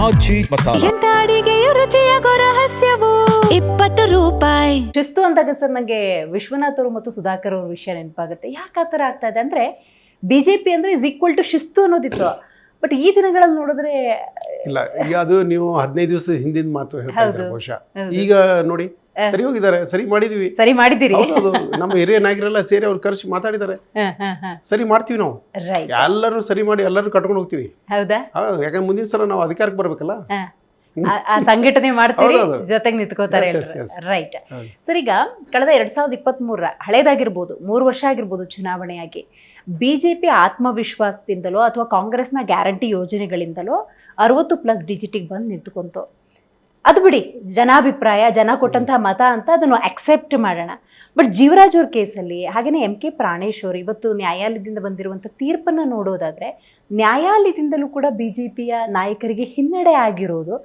ಆಚಿ ಮಸಾಲ. ಎಂತ ಅಡಿಗೆಯ ರುಚಿಯಾಗೋ ರಹಸ್ಯವು 20 ರೂಪಾಯಿ. ಶಿಸ್ತು ಅಂದಾಗ ಸರ್ ನನಗೆ ವಿಶ್ವನಾಥ್ ಅವರು ಮತ್ತು ಸುಧಾಕರ್ ಅವ್ರ ವಿಷಯ ನೆನಪಾಗುತ್ತೆ. ಯಾಕೆ ಆ ಥರ ಆಗ್ತಾ ಇದೆ ಅಂದರೆ BJP ಅಂದರೆ ಇಸ್ ಈಕ್ವಲ್ ಟು ಶಿಸ್ತು ಅನ್ನೋದಿತ್ತು. ಬಟ್ ಈ ದಿನಗಳಲ್ಲಿ ನೋಡಿದ್ರೆ ಇಲ್ಲ, ಈಗ ಅದು ನೀವು 15 ದಿವಸ ಹಿಂದಿನ ಮಾತು ಹೇಳ್ತಾ ಇದ್ದಾರೆ ಬಹುಶಃ. ಈಗ ನೋಡಿ ಸರಿ ಹೋಗಿದ್ದಾರೆ, ಸರಿ ಮಾಡಿದೀವಿ, ಸರಿ ಮಾಡಿದ್ದೀರಿ. ಹೌದು, ನಮ್ಮ ಹಿರಿಯ ನಾಯಕರೆಲ್ಲ ಸೇರಿ ಅವ್ರು ಕರ್ಸಿ ಮಾತಾಡಿದ್ದಾರೆ. ಸರಿ ಮಾಡ್ತೀವಿ ನಾವು, ರೈಟ್. ಎಲ್ಲರೂ ಸರಿ ಮಾಡಿ ಎಲ್ಲರೂ ಕಟ್ಕೊಂಡು ಹೋಗ್ತೀವಿ. ಹೌದಾ? ಯಾಕಂದ್ರೆ ಮುಂದಿನ ಸಲ ನಾವು ಅಧಿಕಾರಕ್ಕೆ ಬರ್ಬೇಕಲ್ಲ. ಆ ಸಂಘಟನೆ ಮಾಡ್ತೀವಿ, ಹೌದು. ಜೊತೆಗೆ ನಿಂತ್ಕೋತಾರೆ. ರೈಟ್ ಸರ್, ಈಗ ಕಳೆದ 2023 ಹಳೇದಾಗಿರ್ಬೋದು, 3 ವರ್ಷ ಆಗಿರ್ಬೋದು ಚುನಾವಣೆಯಾಗಿ BJP ಆತ್ಮವಿಶ್ವಾಸದಿಂದಲೋ ಅಥವಾ ಕಾಂಗ್ರೆಸ್ನ ಗ್ಯಾರಂಟಿ ಯೋಜನೆಗಳಿಂದಲೋ 60+ ಡಿಜಿಟಿಗೆ ಬಂದು ನಿಂತ್ಕೊಂತು. ಅದು ಬಿಡಿ, ಜನಾಭಿಪ್ರಾಯ, ಜನ ಕೊಟ್ಟಂತಹ ಮತ ಅಂತ ಅದನ್ನು ಅಕ್ಸೆಪ್ಟ್ ಮಾಡೋಣ. ಬಟ್ ಜೀವರಾಜ್ ಅವ್ರ ಕೇಸಲ್ಲಿ ಹಾಗೆಯೇ MK ಪ್ರಾಣೇಶ್ ಅವರು ಇವತ್ತು ನ್ಯಾಯಾಲಯದಿಂದ ಬಂದಿರುವಂಥ ತೀರ್ಪನ್ನು ನೋಡೋದಾದರೆ ನ್ಯಾಯಾಲಯದಿಂದಲೂ ಕೂಡ BJPಯ ನಾಯಕರಿಗೆ ಹಿನ್ನಡೆ ಆಗಿರೋದು.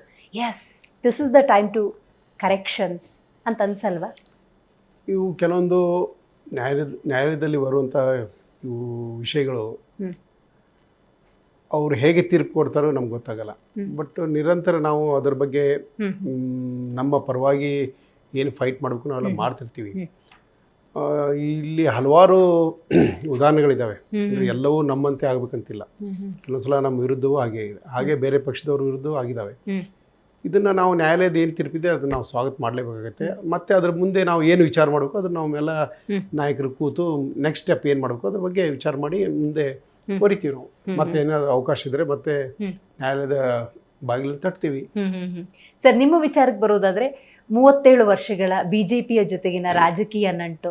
Yes, this is the time to corrections ಅಂತ ಅನ್ಸಲ್ವಾ? ಇವು ಕೆಲವೊಂದು ನ್ಯಾಯಾಲಯದಲ್ಲಿ ಬರುವಂಥ ಇವು ವಿಷಯಗಳು ಅವ್ರು ಹೇಗೆ ತೀರ್ಪು ಕೊಡ್ತಾರೋ ನಮ್ಗೆ ಗೊತ್ತಾಗಲ್ಲ. ಬಟ್ ನಿರಂತರ ನಾವು ಅದರ ಬಗ್ಗೆ ನಮ್ಮ ಪರವಾಗಿ ಏನು ಫೈಟ್ ಮಾಡಬೇಕು ನಾವೆಲ್ಲ ಮಾಡ್ತಿರ್ತೀವಿ. ಇಲ್ಲಿ ಹಲವಾರು ಉದಾಹರಣೆಗಳಿದ್ದಾವೆ. ಎಲ್ಲವೂ ನಮ್ಮಂತೆ ಆಗ್ಬೇಕಂತಿಲ್ಲ. ಕೆಲವೊಂದು ಸಲ ನಮ್ಮ ವಿರುದ್ಧವೂ ಹಾಗೆ ಬೇರೆ ಪಕ್ಷದವ್ರ ವಿರುದ್ಧವೂ ಆಗಿದ್ದಾವೆ. ಇದನ್ನು ನಾವು ನ್ಯಾಯಾಲಯದ ಏನು ತೀರ್ಪಿದೆ ಅದನ್ನು ನಾವು ಸ್ವಾಗತ ಮಾಡಲೇಬೇಕಾಗತ್ತೆ. ಮತ್ತು ಅದ್ರ ಮುಂದೆ ನಾವು ಏನು ವಿಚಾರ ಮಾಡಬೇಕು ಅದನ್ನು ನಾವೆಲ್ಲ ನಾಯಕರು ಕೂತು ನೆಕ್ಸ್ಟ್ ಸ್ಟೆಪ್ ಏನು ಮಾಡಬೇಕು ಅದ್ರ ಬಗ್ಗೆ ವಿಚಾರ ಮಾಡಿ ಮುಂದೆ ಹೊರಿತೀವಿ ನಾವು. ಮತ್ತೆ ಏನಾದ್ರು ಅವಕಾಶ ಇದ್ರೆ ಮತ್ತೆ ನ್ಯಾಯಾಲಯದ ಬಾಗಿಲಲ್ಲಿ ತಟ್ತೀವಿ. ಸರ್, ನಿಮ್ಮ ವಿಚಾರಕ್ಕೆ ಬರೋದಾದ್ರೆ 37 ವರ್ಷಗಳ BJPಯ ಜೊತೆಗಿನ ರಾಜಕೀಯ ನಂಟು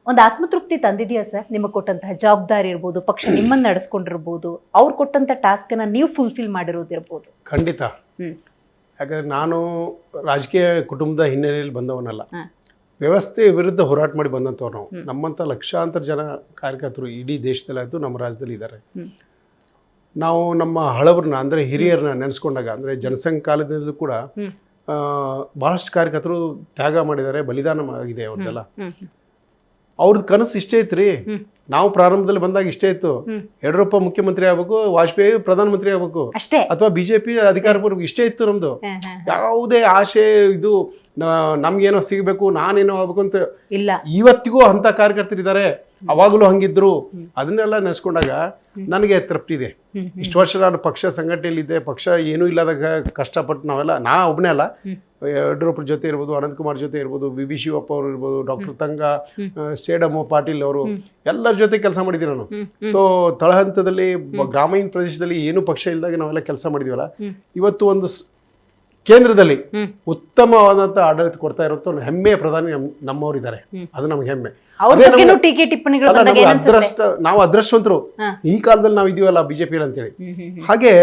ಒಂದು ಆತ್ಮತೃಪ್ತಿ ತಂದಿದೆಯಾ ಸರ್? ನಿಮಗೆ ಕೊಟ್ಟಂತಹ ಜವಾಬ್ದಾರಿ ಇರ್ಬೋದು, ಪಕ್ಷ ನಿಮ್ಮನ್ನು ನಡೆಸ್ಕೊಂಡಿರ್ಬೋದು, ಅವ್ರು ಕೊಟ್ಟಂಥ ಟಾಸ್ಕನ್ನು ನೀವು ಫುಲ್ಫಿಲ್ ಮಾಡಿರೋದಿರ್ಬೋದು. ಖಂಡಿತ. ಯಾಕಂದರೆ ನಾನು ರಾಜಕೀಯ ಕುಟುಂಬದ ಹಿನ್ನೆಲೆಯಲ್ಲಿ ಬಂದವನಲ್ಲ, ವ್ಯವಸ್ಥೆ ವಿರುದ್ಧ ಹೋರಾಟ ಮಾಡಿ ಬಂದಂಥವ್ರು ನಾವು. ನಮ್ಮಂಥ ಲಕ್ಷಾಂತರ ಜನ ಕಾರ್ಯಕರ್ತರು ಇಡೀ ದೇಶದಲ್ಲಾಯಿತು, ನಮ್ಮ ರಾಜ್ಯದಲ್ಲಿ ಇದ್ದಾರೆ. ನಾವು ನಮ್ಮ ಹಳಬರನ್ನ ಅಂದರೆ ಹಿರಿಯರನ್ನ ನೆನೆಸ್ಕೊಂಡಾಗ, ಅಂದರೆ ಜನಸಂಘ ಕಾಲದಿಂದಲೂ ಕೂಡ ಭಾಳಷ್ಟು ಕಾರ್ಯಕರ್ತರು ತ್ಯಾಗ ಮಾಡಿದ್ದಾರೆ, ಬಲಿದಾನ ಆಗಿದೆ ಅವ್ರದ್ದೆಲ್ಲ. ಅವ್ರದ್ದು ಕನಸು ಇಷ್ಟೇ ಇತ್ತು ರೀ. ನಾವು ಪ್ರಾರಂಭದಲ್ಲಿ ಬಂದಾಗ ಇಷ್ಟೇ ಇತ್ತು, ಯಡಿಯೂರಪ್ಪ ಮುಖ್ಯಮಂತ್ರಿ ಆಗ್ಬೇಕು, ವಾಜಪೇಯಿ ಪ್ರಧಾನಮಂತ್ರಿ ಆಗ್ಬೇಕು, ಅಥವಾ BJP ಅಧಿಕಾರ ಬರ್ಬೇಕು, ಇಷ್ಟೇ ಇತ್ತು ನಮ್ದು. ಯಾವುದೇ ಆಶೆ ಇದು ನಮ್ಗೇನೋ ಸಿಗಬೇಕು, ನಾನೇನೋ ಆಗ್ಬೇಕು ಅಂತ ಇಲ್ಲ. ಇವತ್ತಿಗೂ ಅಂತ ಕಾರ್ಯಕರ್ತರಿದ್ದಾರೆ, ಅವಾಗಲೂ ಹಂಗಿದ್ರು. ಅದನ್ನೆಲ್ಲ ನೆನೆಸ್ಕೊಂಡಾಗ ನನಗೆ ತೃಪ್ತಿ ಇದೆ. ಇಷ್ಟು ವರ್ಷ ನಾನು ಪಕ್ಷ ಸಂಘಟನೆಯಲ್ಲಿದ್ದೆ, ಪಕ್ಷ ಏನೂ ಇಲ್ಲದಾಗ ಕಷ್ಟಪಟ್ಟು ನಾವೆಲ್ಲ, ನಾ ಒಬ್ಬನೇ ಅಲ್ಲ, ಯಡಿಯೂರಪ್ಪರ ಜೊತೆ ಇರ್ಬೋದು, ಅನಂತಕುಮಾರ್ ಜೊತೆ ಇರ್ಬೋದು, BB ಶಿವಪ್ಪ ಅವರು ಇರ್ಬೋದು, ಡಾಕ್ಟರ್ ತಂಗ, ಸೇಡಮ್ಮ ಪಾಟೀಲ್ ಅವರು, ಎಲ್ಲರ ಜೊತೆ ಕೆಲಸ ಮಾಡಿದ್ದೀವಿ ನಾನು. ಸೊ ತಳಹಂತದಲ್ಲಿ ಗ್ರಾಮೀಣ ಪ್ರದೇಶದಲ್ಲಿ ಏನು ಪಕ್ಷ ಇಲ್ಲದಾಗ ನಾವೆಲ್ಲ ಕೆಲಸ ಮಾಡಿದೀವಲ್ಲ, ಇವತ್ತು ಒಂದು ಕೇಂದ್ರದಲ್ಲಿ ಉತ್ತಮವಾದಂಥ ಆಡಳಿತ ಕೊಡ್ತಾ ಇರುವಂಥ ಒಂದು ಹೆಮ್ಮೆಯ ಪ್ರಧಾನಿ ನಮ್ಮವರಿದ್ದಾರೆ. ಅದು ನಮಗೆ ಹೆಮ್ಮೆ. ನಾವು ಅದೃಷ್ಟವಂತರು ಈ ಕಾಲದಲ್ಲಿ ನಾವು ಇದೀವಲ್ಲ BJP ಅಂತೇಳಿ. ಹಾಗೆ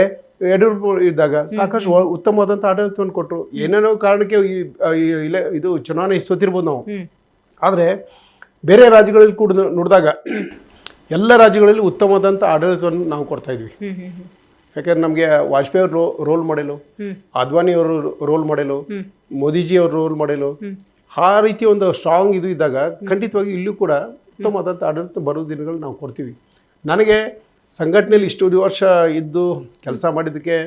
ಯಡಿಯೂರಪ್ಪ ಇದ್ದಾಗ ಸಾಕಷ್ಟು ಉತ್ತಮವಾದಂಥ ಆಡಳಿತವನ್ನು ಕೊಟ್ಟರು. ಏನೇನೋ ಕಾರಣಕ್ಕೆ ಇದು ಚುನಾವಣೆ ಸೋತಿರ್ಬೋದು ನಾವು. ಆದರೆ ಬೇರೆ ರಾಜ್ಯಗಳಲ್ಲಿ ಕೂಡ ನೋಡಿದಾಗ ಎಲ್ಲ ರಾಜ್ಯಗಳಲ್ಲಿ ಉತ್ತಮವಾದಂಥ ಆಡಳಿತವನ್ನು ನಾವು ಕೊಡ್ತಾ ಇದ್ವಿ. ಯಾಕಂದ್ರೆ ನಮಗೆ ವಾಜಪೇಯಿ ಅವರು ರೋಲ್ ಮಾಡೆಲು, ಅದ್ವಾನಿ ಅವರು ರೋಲ್ ಮಾಡೆಲು, ಮೋದಿಜಿ ಅವರು ರೋಲ್ ಮಾಡೆಲು, ಆ ರೀತಿ ಒಂದು ಸ್ಟ್ರಾಂಗ್ ಇದು ಇದ್ದಾಗ ಖಂಡಿತವಾಗಿ ಇಲ್ಲೂ ಕೂಡ ಉತ್ತಮವಾದಂಥ ಆಡಳಿತ ಬರೋ ದಿನಗಳು ನಾವು ಕೊಡ್ತೀವಿ. ನನಗೆ ಸಂಘಟನೆಯಲ್ಲಿ ಇಷ್ಟು ವರ್ಷ ಇದ್ದು ಕೆಲಸ ಮಾಡಿದ್ದಕ್ಕೆ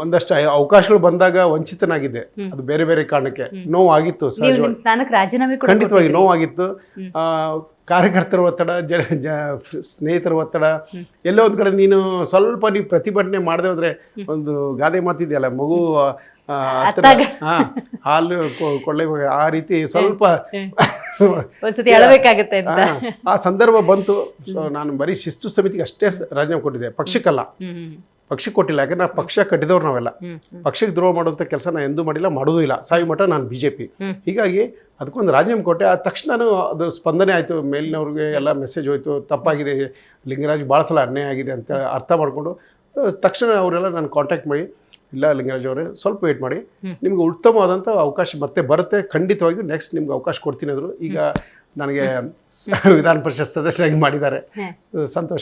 ಒಂದಷ್ಟು ಅವಕಾಶಗಳು ಬಂದಾಗ ವಂಚಿತನಾಗಿದ್ದೆ. ಅದು ಬೇರೆ ಬೇರೆ ಕಾರಣಕ್ಕೆ ನೋವಾಗಿತ್ತು, ಖಂಡಿತವಾಗಿ ನೋವಾಗಿತ್ತು. ಕಾರ್ಯಕರ್ತರ ಒತ್ತಡ, ಸ್ನೇಹಿತರ ಒತ್ತಡ, ಎಲ್ಲೋ ಒಂದು ಕಡೆ ನೀವು ಪ್ರತಿಭಟನೆ ಮಾಡದೆ ಹೋದ್ರೆ, ಒಂದು ಗಾದೆ ಮಾತಿದೆಯಲ್ಲ, ಮಗು ಹಾಲು ಕೊಳ್ಳೆ, ಆ ರೀತಿ ಸ್ವಲ್ಪ ಆ ಸಂದರ್ಭ ಬಂತು. ಸೊ ನಾನು ಬರೀ ಶಿಸ್ತು ಸಮಿತಿಗೆ ಅಷ್ಟೇ ರಾಜೀನಾಮೆ ಕೊಟ್ಟಿದ್ದೆ, ಪಕ್ಷಕ್ಕಲ್ಲ. ಪಕ್ಷಕ್ಕೆ ಕೊಟ್ಟಿಲ್ಲ, ಯಾಕಂದ್ರೆ ಪಕ್ಷ ಕಟ್ಟಿದವ್ರು ನಾವೆಲ್ಲ. ಪಕ್ಷಕ್ಕೆ ದ್ರೋಹ ಮಾಡುವಂಥ ಕೆಲಸ ನಾನು ಎಂದೂ ಮಾಡಿಲ್ಲ, ಮಾಡೋದೂ ಇಲ್ಲ. ಸಾಯಿ ಮಠ ನಾನು BJP. ಹೀಗಾಗಿ ಅದಕ್ಕೊಂದು ರಾಜೀನಾಮೆ ಕೊಟ್ಟೆ. ಆದ ತಕ್ಷಣ ಅದು ಸ್ಪಂದನೆ ಆಯಿತು, ಮೇಲಿನವ್ರಿಗೆ ಎಲ್ಲ ಮೆಸೇಜ್ ಹೋಯಿತು, ತಪ್ಪಾಗಿದೆ, ಲಿಂಗರಾಜ್ ಭಾಳ ಸಲ ಅನ್ಯಾಯ ಆಗಿದೆ ಅಂತ ಅರ್ಥ ಮಾಡಿಕೊಂಡು ತಕ್ಷಣ ಅವರೆಲ್ಲ ನಾನು ಕಾಂಟ್ಯಾಕ್ಟ್ ಮಾಡಿ, ಇಲ್ಲ ಲಿಂಗರಾಜ್ ಅವರೇ ಸ್ವಲ್ಪ ವೇಟ್ ಮಾಡಿ, ನಿಮ್ಗೆ ಉತ್ತಮವಾದಂಥ ಅವಕಾಶ ಮತ್ತೆ ಬರುತ್ತೆ, ಖಂಡಿತವಾಗಿಯೂ ನೆಕ್ಸ್ಟ್ ನಿಮ್ಗೆ ಅವಕಾಶ ಕೊಡ್ತೀನಿ ಅಂದರು. ಈಗ ನನಗೆ ವಿಧಾನ ಪರಿಷತ್ ಸದಸ್ಯರಾಗಿ ಮಾಡಿದ್ದಾರೆ, ಸಂತೋಷ.